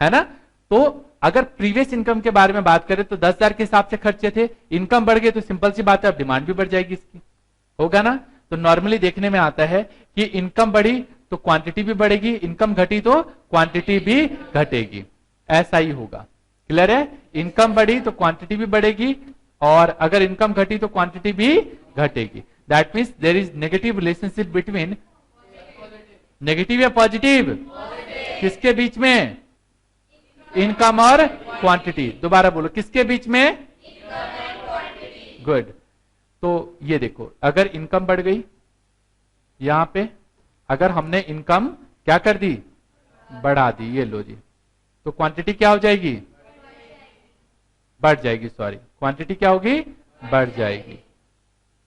है ना? तो अगर प्रीवियस इनकम के बारे में बात करें तो 10,000 के हिसाब से खर्चे थे, इनकम बढ़ गई तो सिंपल सी बात है अब डिमांड भी बढ़ जाएगी इसकी, होगा ना? तो नॉर्मली देखने में आता है कि इनकम बढ़ी तो क्वांटिटी भी बढ़ेगी, इनकम घटी तो क्वांटिटी भी घटेगी, ऐसा ही होगा। क्लियर है? इनकम बढ़ी तो क्वांटिटी भी बढ़ेगी और अगर इनकम घटी तो क्वांटिटी भी घटेगी। That means there is negative relationship between, negative या पॉजिटिव? किसके बीच में? इनकम और क्वांटिटी। दोबारा बोलो, किसके बीच में? गुड। तो ये देखो, अगर इनकम बढ़ गई यहां पे, अगर हमने इनकम क्या कर दी? बढ़ा दी, ये लो जी, तो क्वांटिटी क्या हो जाएगी? बढ़ जाएगी, सॉरी, क्वांटिटी क्या होगी? बढ़ जाएगी।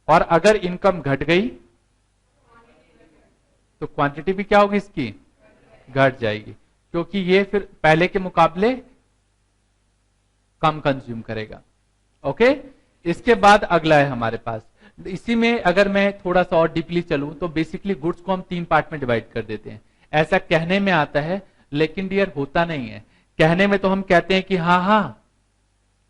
और अगर इनकम घट गई तो क्वांटिटी भी क्या होगी इसकी? घट जाएगी, क्योंकि ये फिर पहले के मुकाबले कम कंज्यूम करेगा। ओके, इसके बाद अगला है हमारे पास, इसी में अगर मैं थोड़ा सा और डीपली चलूं तो बेसिकली गुड्स को हम 3 पार्ट में डिवाइड कर देते हैं। ऐसा कहने में आता है, लेकिन डियर होता नहीं है। कहने में तो हम कहते हैं कि हाँ हाँ,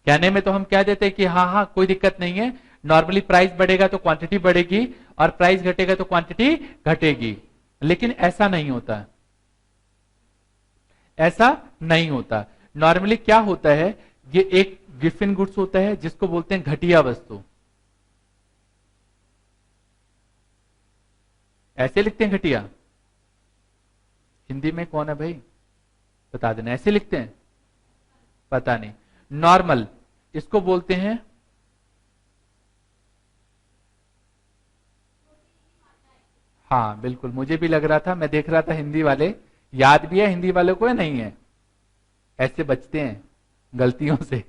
कहने में तो हम कह देते हैं कि हाँ हाँ कोई दिक्कत नहीं है, नॉर्मली प्राइस बढ़ेगा तो क्वांटिटी बढ़ेगी और प्राइस घटेगा तो क्वांटिटी घटेगी, लेकिन ऐसा नहीं होता, ऐसा नहीं होता। नॉर्मली क्या होता है, ये एक गिफिन गुड्स होता है जिसको बोलते हैं घटिया वस्तु। ऐसे लिखते हैं घटिया, हिंदी में कौन है भाई बता देना, ऐसे लिखते हैं पता नहीं। नॉर्मल इसको बोलते हैं हाँ बिल्कुल, मुझे भी लग रहा था, मैं देख रहा था हिंदी वाले, याद भी है हिंदी वालों को या नहीं है, ऐसे बचते हैं गलतियों से।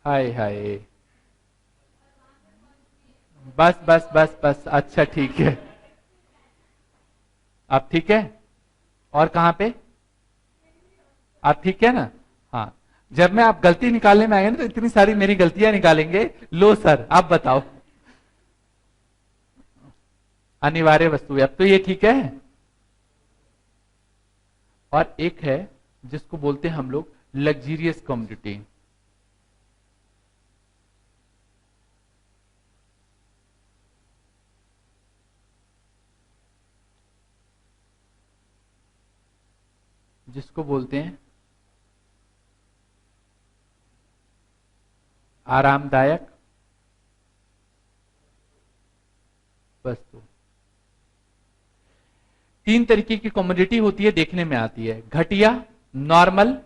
हाय हाय, बस बस बस बस, अच्छा ठीक है, आप ठीक है, और कहां पे आप ठीक है ना। हाँ, जब मैं आप गलती निकालने में आएंगे ना तो इतनी सारी मेरी गलतियां निकालेंगे। लो सर आप बताओ, अनिवार्य वस्तु, अब तो ये ठीक है। और एक है जिसको बोलते हैं हम लोग लग्जीरियस कमोडिटी। जिसको बोलते हैं आरामदायक वस्तु। 3 तरीके की कमोडिटी होती है, देखने में आती है, घटिया, नॉर्मल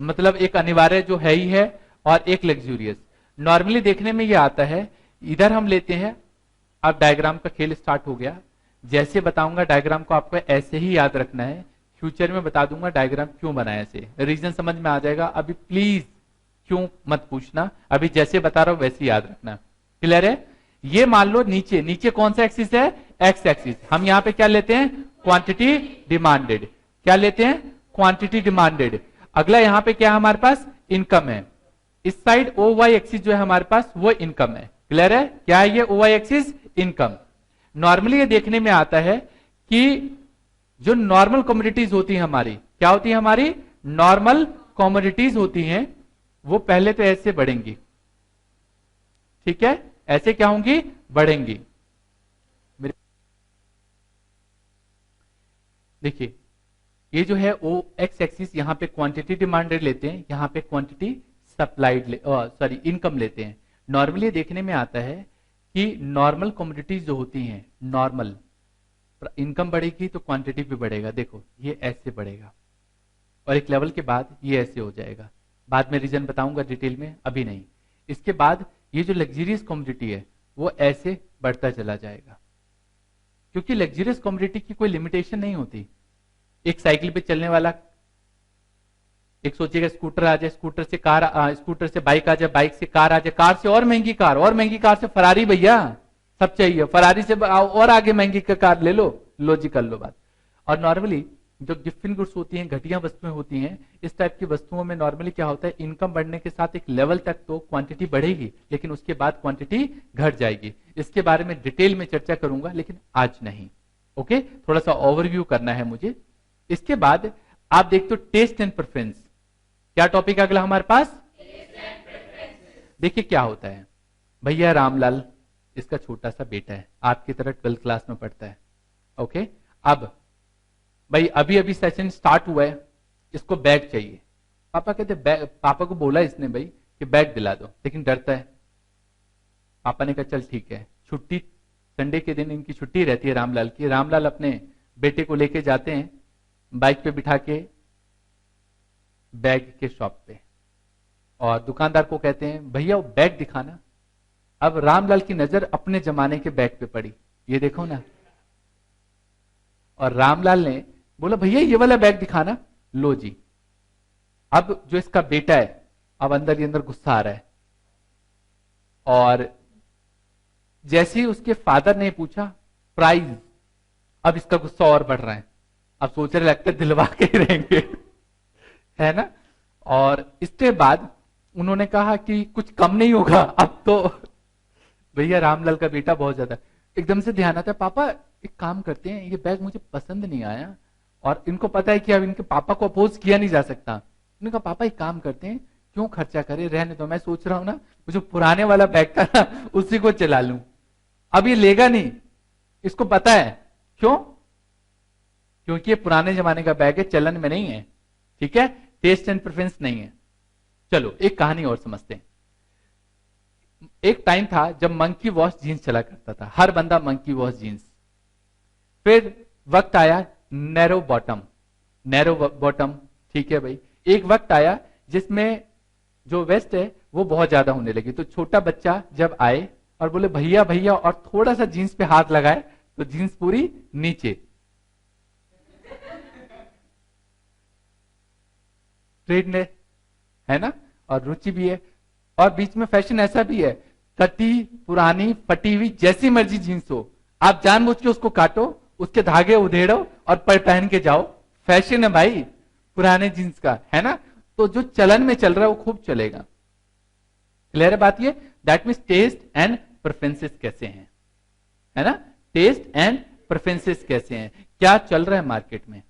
मतलब एक अनिवार्य जो है ही है, और एक लग्जूरियस। नॉर्मली देखने में ये आता है, इधर हम लेते हैं, अब डायग्राम का खेल स्टार्ट हो गया। जैसे बताऊंगा डायग्राम को आपको ऐसे ही याद रखना है, फ्यूचर में बता दूंगा डायग्राम क्यों बनाया, से रीजन समझ में आ जाएगा। अभी प्लीज क्यों मत पूछना, अभी जैसे बता रहा हूं वैसे याद रखना। क्लियर है। ये मान लो नीचे नीचे कौन सा एक्सिस है, एक्स एक्सिस। हम यहां पे क्या लेते हैं, क्वांटिटी डिमांडेड। क्या लेते हैं, क्वांटिटी डिमांडेड। अगला यहां पे क्या है हमारे पास, इनकम है। इस साइड ओ वाई एक्सिस जो है हमारे पास वो इनकम है। क्लियर है, क्या है ये O Y axis, income. Normally ये देखने में आता है कि जो नॉर्मल कमोडिटीज होती है हमारी, क्या होती है हमारी, नॉर्मल कमोडिटीज होती हैं, वो पहले तो ऐसे बढ़ेंगी, ठीक है, ऐसे क्या होंगी, बढ़ेंगी। देखिए ये जो है ओ एक्स एक्सिस, यहां पे क्वांटिटी डिमांडेड लेते हैं, यहां पे क्वांटिटी सप्लाइड सॉरी इनकम लेते हैं। नॉर्मली देखने में आता है कि नॉर्मल कमोडिटीज जो होती हैं, नॉर्मल इनकम बढ़ेगी तो क्वांटिटी भी बढ़ेगा। देखो ये ऐसे बढ़ेगा और एक लेवल के बाद ये ऐसे हो जाएगा। बाद में रीजन बताऊंगा डिटेल में, अभी नहीं। इसके बाद ये जो लग्जरियस कमोडिटी है वो ऐसे बढ़ता चला जाएगा, क्योंकि लग्जरियस कमोडिटी की कोई लिमिटेशन नहीं होती। एक साइकिल पे चलने वाला, एक सोचेगा स्कूटर आ जाए, स्कूटर से कार, स्कूटर से बाइक आ जाए, बाइक से कार आ जाए, कार से और महंगी कार, और महंगी कार से फरारी, भैया सब चाहिए, फरारी से और आगे महंगी कार ले लो, लो जी कर लो बात। और नॉर्मली जो गिफ्टिंग गुड्स होती हैं, घटिया वस्तुएं होती हैं, इस टाइप की वस्तुओं में नॉर्मली क्या होता है, इनकम बढ़ने के साथ एक लेवल तक तो क्वांटिटी बढ़ेगी, लेकिन उसके बाद क्वांटिटी घट जाएगी। इसके बारे में डिटेल में चर्चा करूंगा, लेकिन आज नहीं। ओके, थोड़ा सा ओवरव्यू करना है मुझे। इसके बाद आप देखते हो टेस्ट एंड प्रेफरेंस। क्या टॉपिक अगला हमारे पास, देखिए क्या होता है। भैया रामलाल, इसका छोटा सा बेटा है, आपकी तरह 12th क्लास में पढ़ता है। ओके, अब भाई अभी अभी सेशन स्टार्ट हुआ है, इसको बैग चाहिए। पापा कहते पापा को बोला इसने भाई कि बैग दिला दो, लेकिन डरता है। पापा ने कहा चल ठीक है, छुट्टी संडे के दिन इनकी छुट्टी रहती है रामलाल की। रामलाल अपने बेटे को लेके जाते हैं बाइक पे बिठा के बैग के शॉप पे, और दुकानदार को कहते हैं भैया वो बैग दिखाना। अब रामलाल की नजर अपने जमाने के बैग पे पड़ी, ये देखो ना, और रामलाल ने बोला भैया ये वाला बैग दिखाना, लो जी। अब जो इसका बेटा है, अब अंदर ही अंदर गुस्सा आ रहा है, और जैसे ही उसके फादर ने पूछा प्राइस, अब इसका गुस्सा और बढ़ रहा है। अब सोच रहे लगता है दिलवा के ही रहेंगे, है ना। और इसके बाद उन्होंने कहा कि कुछ कम नहीं होगा अब तो। भैया रामलाल का बेटा बहुत ज्यादा एकदम से ध्यान आता है, पापा एक काम करते हैं, ये बैग मुझे पसंद नहीं आया और इनको पता है कि अब इनके पापा को अपोज किया नहीं जा सकता। उन्होंने कहा पापा एक काम करते हैं, क्यों खर्चा करे, रहने दो, मैं सोच रहा हूं ना वो जो पुराने वाला बैग था ना उसी को चला लूं, अब ये लेगा नहीं, इसको पता है। क्यों? क्योंकि ये पुराने जमाने का बैग है, चलन में नहीं है, ठीक है, टेस्ट एंड प्रेफरेंस नहीं है। चलो एक कहानी और समझते हैं। एक टाइम था जब मंकी वॉश जीन्स चला करता था, हर बंदा मंकी वॉश जीन्स। फिर वक्त आया नैरो बॉटम, ठीक है भाई। एक वक्त आया जिसमें जो वेस्ट है वो बहुत ज्यादा होने लगी, तो छोटा बच्चा जब आए और बोले भैया भैया और थोड़ा सा जीन्स पे हाथ लगाए तो जीन्स पूरी नीचे। ट्रेंड है ना, और रुचि भी है, और बीच में फैशन ऐसा भी है, कटी पुरानी फटी हुई जैसी मर्जी जीन्स हो, आप जानबूझ के उसको काटो, उसके धागे उधेड़ो और पहन के जाओ, फैशन है भाई पुराने जीन्स का, है ना। तो जो चलन में चल रहा है वो खूब चलेगा। क्लियर है बात ये? That means taste and preferences कैसे हैं, है ना, टेस्ट एंड प्रेफरेंसेस कैसे हैं, क्या चल रहा है मार्केट में,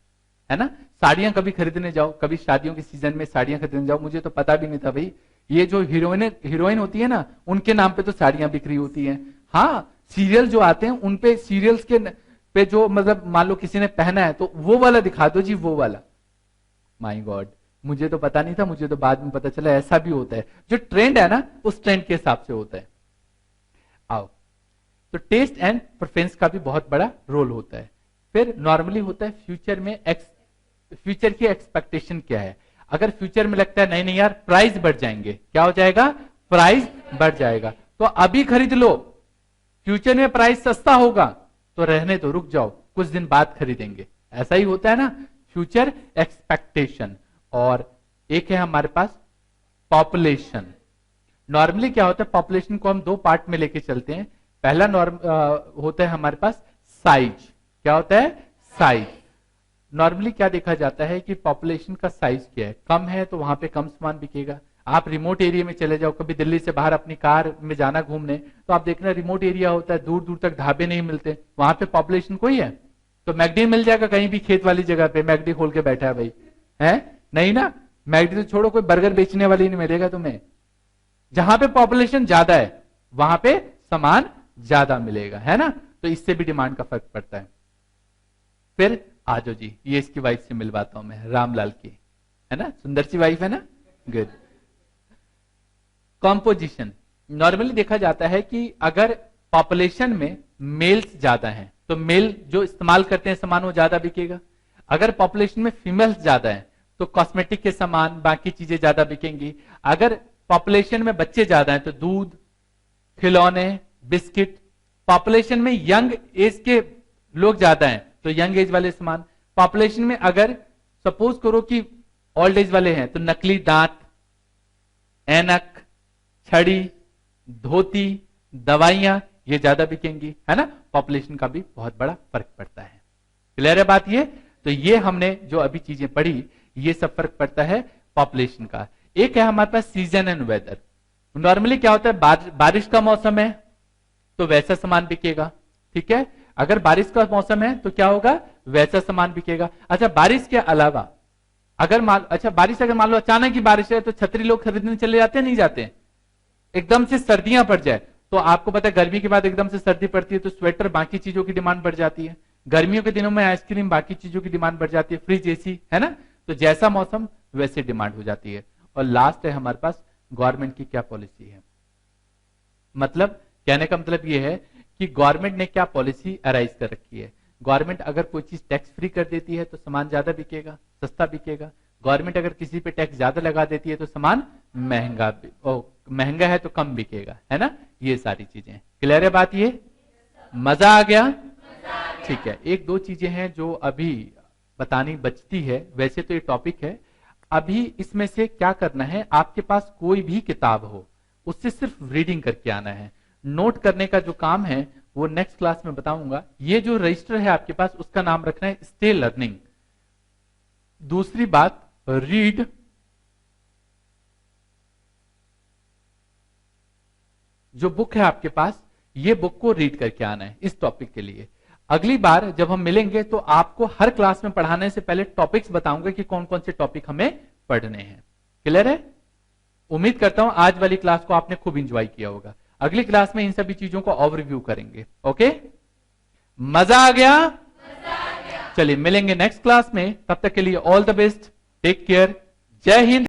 है ना। साड़ियां कभी खरीदने जाओ, कभी शादियों के सीजन में साड़ियां खरीदने जाओ, मुझे तो पता भी नहीं था भाई ये जो हीरोइन होती है ना उनके नाम पे तो साड़ियां बिक्री होती हैं। हाँ, सीरियल जो आते हैं उन पे, सीरियल्स के पे जो मतलब मान लो किसी ने पहना है तो वो वाला दिखा दो जी, वो वाला। माय गॉड, मुझे तो पता नहीं था, मुझे तो बाद में पता चला ऐसा भी होता है, जो ट्रेंड है ना उस ट्रेंड के हिसाब से होता है। आओ, तो टेस्ट एंड प्रेफरेंस का भी बहुत बड़ा रोल होता है। फिर नॉर्मली होता है फ्यूचर में, फ्यूचर की एक्सपेक्टेशन क्या है। अगर फ्यूचर में लगता है नहीं नहीं यार प्राइस बढ़ जाएंगे, क्या हो जाएगा, प्राइस बढ़ जाएगा, तो अभी खरीद लो, फ्यूचर में प्राइस सस्ता होगा तो रहने दो, रुक जाओ, कुछ दिन बाद खरीदेंगे, ऐसा ही होता है ना, फ्यूचर एक्सपेक्टेशन। और एक है हमारे पास पॉपुलेशन। नॉर्मली क्या होता है, पॉपुलेशन को हम दो पार्ट में लेके चलते हैं। पहला होता है हमारे पास साइज। क्या होता है, साइज। नॉर्मली क्या देखा जाता है कि पॉपुलेशन का साइज क्या है, कम है तो वहां पे कम सामान बिकेगा। आप रिमोट एरिया में चले जाओ, कभी दिल्ली से बाहर अपनी कार में जाना घूमने, तो आप देखना रिमोट एरिया होता है, दूर दूर तक ढाबे नहीं मिलते, वहां पे पॉपुलेशन कोई है तो मैगडी मिल जाएगा कहीं भी, खेत वाली जगह पे मैगडी खोल के बैठा है भाई, है नहीं ना। मैगडी तो छोड़ो, कोई बर्गर बेचने वाली नहीं मिलेगा तुम्हें। जहां पे पॉपुलेशन ज्यादा है वहां पे सामान ज्यादा मिलेगा, है ना, तो इससे भी डिमांड का फर्क पड़ता है। फिर आजो जी, ये इसकी वाइफ से मिलवाता हूं मैं, रामलाल की, है ना, सुंदर सी वाइफ है ना, गुड। कॉम्पोजिशन। नॉर्मली देखा जाता है कि अगर पॉपुलेशन में मेल्स ज्यादा हैं तो मेल जो इस्तेमाल करते हैं सामान वो ज्यादा बिकेगा। अगर पॉपुलेशन में फीमेल्स ज्यादा हैं तो कॉस्मेटिक के सामान बाकी चीजें ज्यादा बिकेंगी। अगर पॉपुलेशन में बच्चे ज्यादा हैं तो दूध, खिलौने, बिस्किट। पॉपुलेशन में यंग एज के लोग ज्यादा हैं तो यंग एज वाले सामान। पॉपुलेशन में अगर सपोज करो कि ओल्ड एज वाले हैं तो नकली दांत, ऐनक, छड़ी, धोती, दवाइयां ये ज्यादा बिकेंगी, है ना। पॉपुलेशन का भी बहुत बड़ा फर्क पड़ता है। क्लियर है बात ये? तो ये हमने जो अभी चीजें पढ़ी ये सब फर्क पड़ता है पॉपुलेशन का। एक है हमारे पास सीजन एंड वेदर। नॉर्मली क्या होता है, बारिश का मौसम है तो वैसा सामान बिकेगा, ठीक है। अगर बारिश का मौसम है तो क्या होगा, वैसा सामान बिकेगा। अच्छा, बारिश के अलावा अगर बारिश अगर मान लो अचानक की बारिश है तो छतरी लोग खरीदने चले जाते हैं, नहीं जाते। एकदम से सर्दियां पड़ जाए तो आपको पता है गर्मी के बाद एकदम से सर्दी पड़ती है तो स्वेटर बाकी चीजों की डिमांड बढ़ जाती है। गर्मियों के दिनों में आइसक्रीम बाकी चीजों की डिमांड बढ़ जाती है, फ्रिज, एसी, है ना। तो जैसा मौसम वैसे डिमांड हो जाती है। और लास्ट है हमारे पास गवर्नमेंट की क्या पॉलिसी है। मतलब कहने का मतलब यह है कि गवर्नमेंट ने क्या पॉलिसी अराइज कर रखी है। गवर्नमेंट अगर कोई चीज टैक्स फ्री कर देती है तो सामान ज्यादा बिकेगा, सस्ता बिकेगा। गवर्नमेंट अगर किसी पे टैक्स ज्यादा लगा देती है तो सामान महंगा है तो कम बिकेगा, है ना। ये सारी चीजें क्लियर है बात ये? मजा आ गया? ठीक है। एक दो चीजें हैं जो अभी बतानी बचती है, वैसे तो ये टॉपिक है। अभी इसमें से क्या करना है, आपके पास कोई भी किताब हो उससे सिर्फ रीडिंग करके आना है। नोट करने का जो काम है वो नेक्स्ट क्लास में बताऊंगा। ये जो रजिस्टर है आपके पास उसका नाम रखना है स्टे लर्निंग। दूसरी बात, रीड जो बुक है आपके पास, ये बुक को रीड करके आना है इस टॉपिक के लिए। अगली बार जब हम मिलेंगे तो आपको हर क्लास में पढ़ाने से पहले टॉपिक्स बताऊंगा कि कौन कौन से टॉपिक हमें पढ़ने हैं। क्लियर है? उम्मीद करता हूं आज वाली क्लास को आपने खूब एंजॉय किया होगा। अगली क्लास में इन सभी चीजों को ओवरव्यू करेंगे। ओके, मजा आ गया? चलिए मिलेंगे नेक्स्ट क्लास में, तब तक के लिए all the best, take care, जय हिंद।